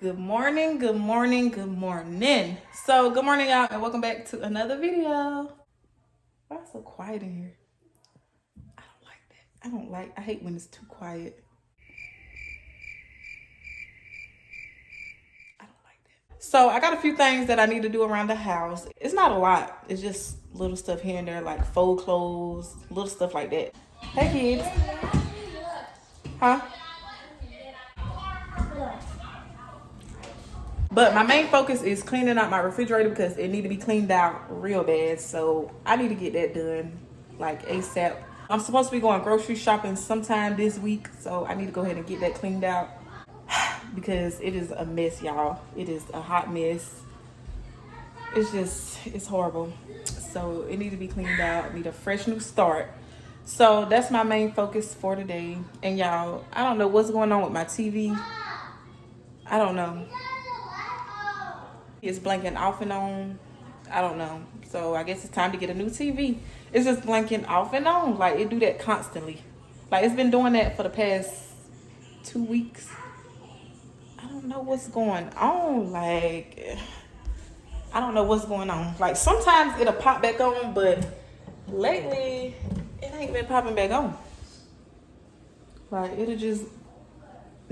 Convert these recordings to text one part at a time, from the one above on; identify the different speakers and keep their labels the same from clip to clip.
Speaker 1: Good morning, good morning, good morning. So good morning, y'all, and welcome back to another video. Why is it so quiet in here? I don't like that. I hate when it's too quiet. I don't like that. So I got a few things that I need to do around the house. It's not a lot. It's just little stuff here and there, like fold clothes, little stuff like that. Hey kids. Huh? But my main focus is cleaning out my refrigerator because it need to be cleaned out real bad. So I need to get that done like ASAP. I'm supposed to be going grocery shopping sometime this week. So I need to go ahead and get that cleaned out because it is a mess, y'all. It is a hot mess. It's horrible. So it need to be cleaned out. Need a fresh new start. So that's my main focus for today. And y'all, I don't know what's going on with my TV. I don't know. It's blinking off and on. I don't know. So I guess it's time to get a new TV. It's just blinking off and on. Like it do that constantly. Like it's been doing that for the past 2 weeks. I don't know what's going on. Like I don't know what's going on. Like sometimes it'll pop back on, but lately it ain't been popping back on. Like it'll just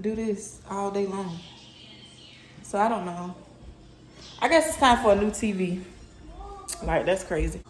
Speaker 1: do this all day long. So I don't know. I guess it's time for a new TV. Like, that's crazy.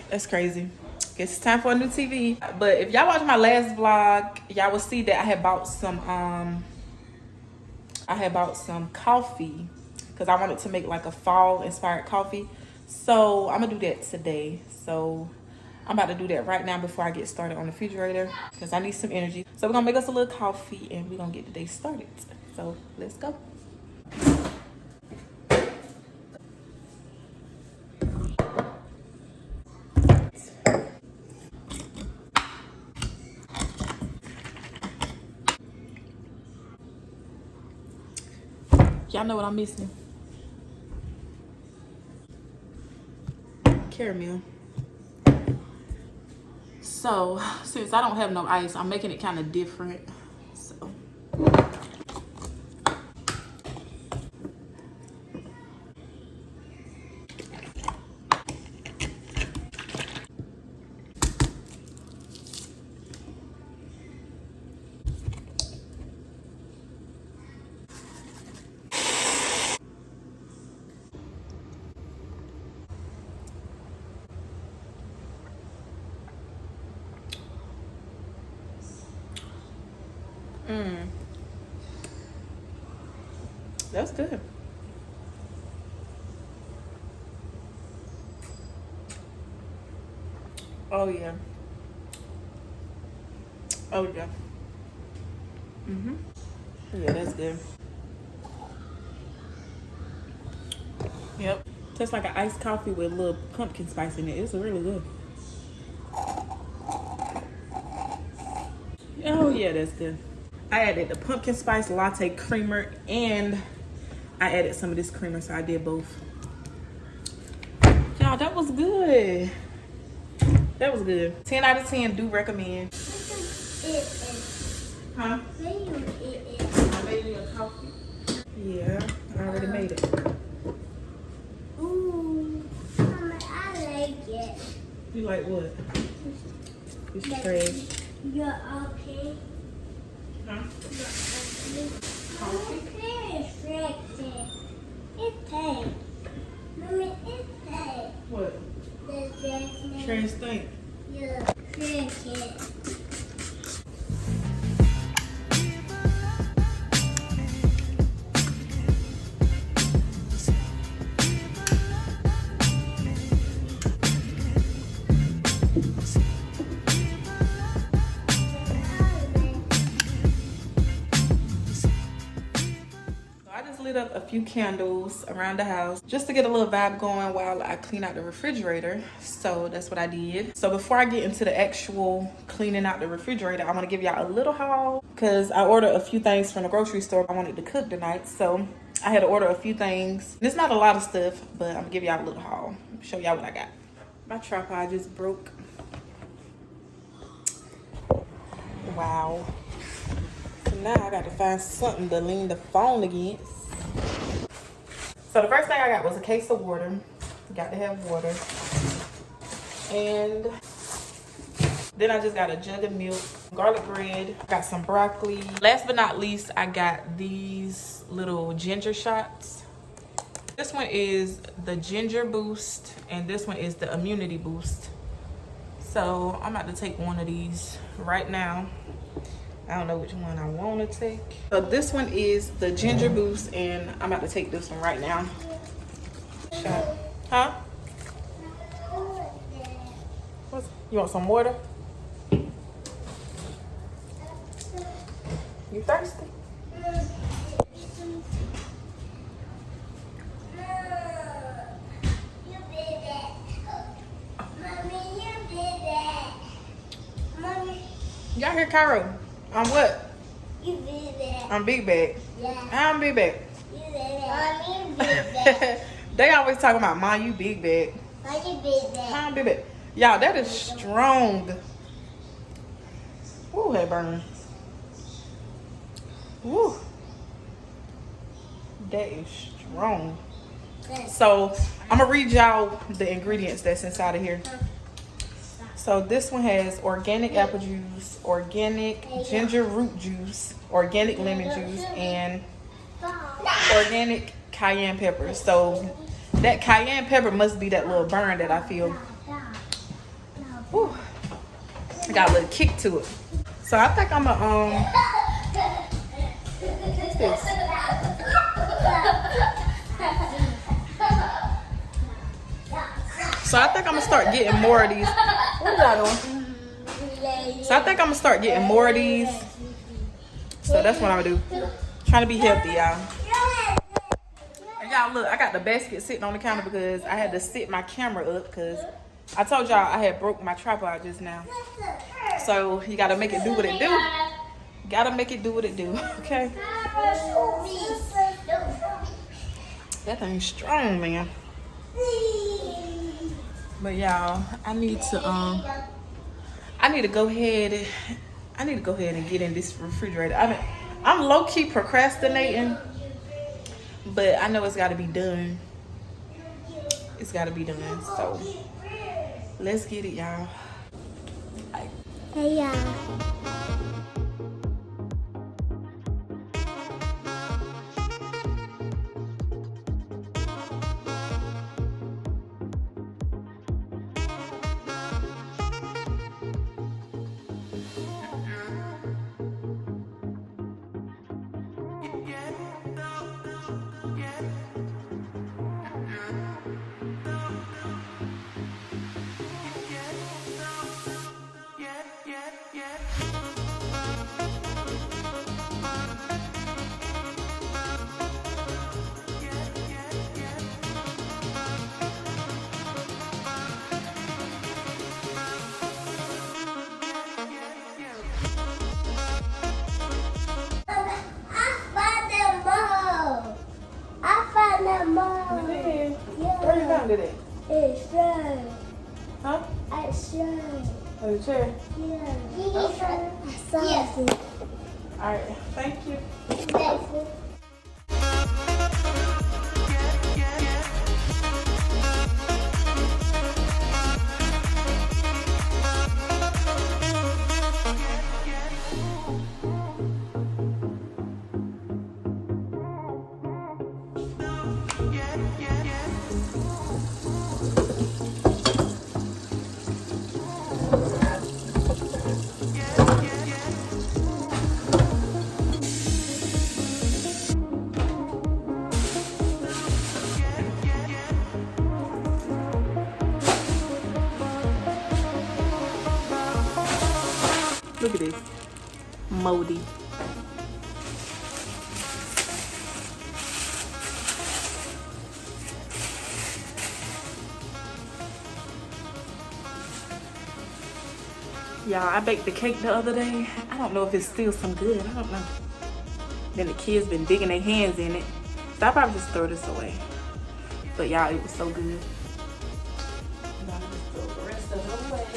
Speaker 1: That's crazy. Guess it's time for a new TV. But if y'all watch my last vlog, y'all will see that I had bought some coffee because I wanted to make like a fall inspired coffee. So I'm gonna do that today. So I'm about to do that right now before I get started on the refrigerator because I need some energy. So we're gonna make us a little coffee and we're gonna get the day started. So let's go. Y'all know what I'm missing? Caramel. So since I don't have no ice, I'm making it kind of different. So that's good. Oh yeah. Oh yeah. Yeah, that's good. Yep. Tastes like an iced coffee with a little pumpkin spice in it. It's really good. Oh yeah, that's good. I added the pumpkin spice latte creamer and I added some of this creamer, so I did both. Y'all, that was good. That was good. 10 out of 10, do recommend. Huh? I made you a coffee. Yeah, I already made it.
Speaker 2: Ooh, Mama, I like it.
Speaker 1: You like what? It's trash.
Speaker 2: You're okay.
Speaker 1: Huh?
Speaker 2: Coffee? It's restricted. It's tape. Mommy, it's tape.
Speaker 1: What?
Speaker 2: The
Speaker 1: Trash stink.
Speaker 2: you're restricted.
Speaker 1: I just lit up a few candles around the house just to get a little vibe going while I clean out the refrigerator. So that's what I did. So before I get into the actual cleaning out the refrigerator, I want to give y'all a little haul because I ordered a few things from the grocery store I wanted to cook tonight. So I had to order a few things. It's not a lot of stuff, but I'm gonna give y'all a little haul. Show y'all what I got. My tripod just broke. Wow. So Now I got to find something to lean the phone against. So the first thing I got was a case of water. Got to have water. And then I just got a jug of milk, garlic bread, got some broccoli. Last but not least, I got these little ginger shots. This one is the ginger boost and this one is the immunity boost. So I'm about to take one of these right now. I don't know which one I want to take. So this one is the ginger boost and I'm about to take this one right now. Shot. Huh? You want some water? You thirsty? Y'all hear Cairo? I'm what?
Speaker 2: You big bag.
Speaker 1: I'm big bag.
Speaker 2: Yeah.
Speaker 1: I'm big bag.
Speaker 2: You big bag. Mommy, big bag.
Speaker 1: They always talking about, Mom, you big bag.
Speaker 2: Mommy, big bag.
Speaker 1: I'm big bag. Y'all, that is strong. Ooh, that burn. Ooh. That is strong. So, I'm going to read y'all the ingredients that's inside of here. So, this one has organic apple juice, organic ginger root juice, organic lemon juice, and organic cayenne pepper. So, that cayenne pepper must be that little burn that I feel. Whew. Got a little kick to it. So, I think I'm going to, what's this? So I think I'm gonna start getting more of these. What is y'all doing? So I think I'm gonna start getting more of these. So that's what I'm gonna do. Trying to be healthy, y'all. And y'all look, I got the basket sitting on the counter because I had to sit my camera up because I told y'all I had broke my tripod just now. So you gotta make it do what it do. Gotta make it do what it do, okay? That thing's strong, man. But y'all, I need to go ahead and get in this refrigerator. I'm low-key procrastinating, but I know it's gotta be done. It's gotta be done. So let's get it, y'all.
Speaker 2: Hey, y'all.
Speaker 1: Where you found it at?
Speaker 2: It's right.
Speaker 1: Huh?
Speaker 2: It's right.
Speaker 1: On the chair?
Speaker 2: Yeah.
Speaker 1: Okay.
Speaker 2: Yes.
Speaker 1: Alright, thank you.
Speaker 2: Yes.
Speaker 1: Look at this. Moldy. Y'all, I baked the cake the other day. I don't know if it's still some good. I don't know. Then the kids been digging their hands in it. So I'll probably just throw this away. But y'all, it was so good. Now I'll just throw the rest of it away.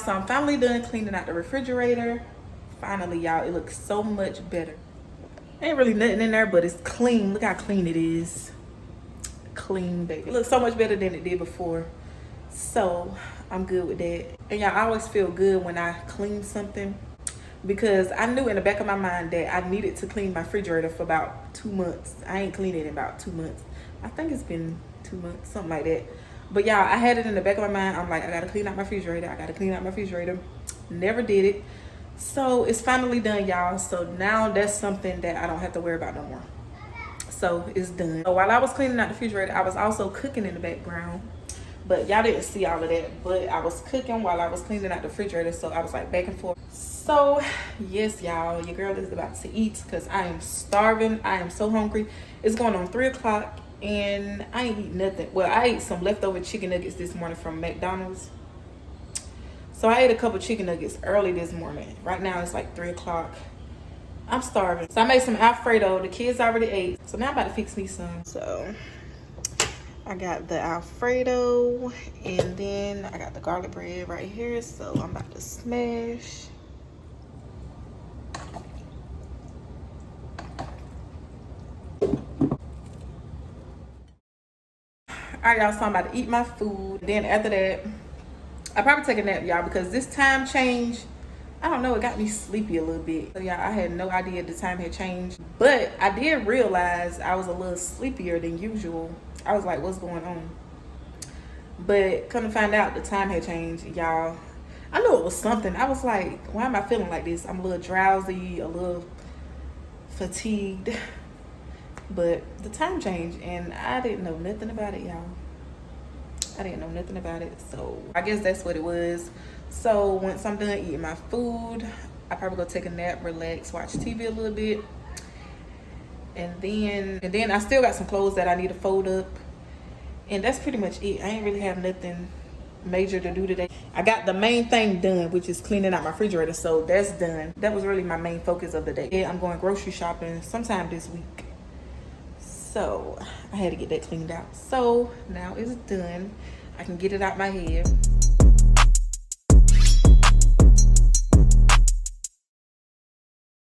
Speaker 1: So I'm finally done cleaning out the refrigerator. Finally, y'all, it looks so much better. Ain't really nothing in there, but it's clean. Look how clean it is. Clean, baby. It looks so much better than it did before. So I'm good with that. And y'all, I always feel good when I clean something, because I knew in the back of my mind that I needed to clean my refrigerator for about 2 months. I ain't cleaned it in about 2 months. I think it's been 2 months, something like that. But y'all, I had it in the back of my mind. I'm like, I gotta clean out my refrigerator. I gotta clean out my refrigerator. Never did it. So it's finally done, y'all. So now that's something that I don't have to worry about no more. So it's done. So while I was cleaning out the refrigerator, I was also cooking in the background. But y'all didn't see all of that. But I was cooking while I was cleaning out the refrigerator. So I was like back and forth. So yes, y'all, your girl is about to eat because I am starving. I am so hungry. It's going on 3 o'clock and I ain't eat nothing. Well, I ate some leftover chicken nuggets this morning from McDonald's. So I ate a couple chicken nuggets early this morning. Right now it's like 3 o'clock. I'm starving. So I made some Alfredo. The kids already ate. So now I'm about to fix me some. So I got the Alfredo and then I got the garlic bread right here. So I'm about to smash. All right, y'all, so I'm about to eat my food. Then after that, I'll probably take a nap, y'all, because this time change, I don't know, it got me sleepy a little bit. So y'all, I had no idea the time had changed. But I did realize I was a little sleepier than usual. I was like, what's going on? But come to find out, the time had changed, y'all. I knew it was something. I was like, why am I feeling like this? I'm a little drowsy, a little fatigued. But the time changed and I didn't know nothing about it, y'all. I didn't know nothing about it. So I guess that's what it was. So once I'm done eating my food, I probably go take a nap, relax, watch TV a little bit. And then I still got some clothes that I need to fold up. And that's pretty much it. I ain't really have nothing major to do today. I got the main thing done, which is cleaning out my refrigerator. So that's done. That was really my main focus of the day. Yeah, I'm going grocery shopping sometime this week. So I had to get that cleaned out. So now it's done. I can get it out my head.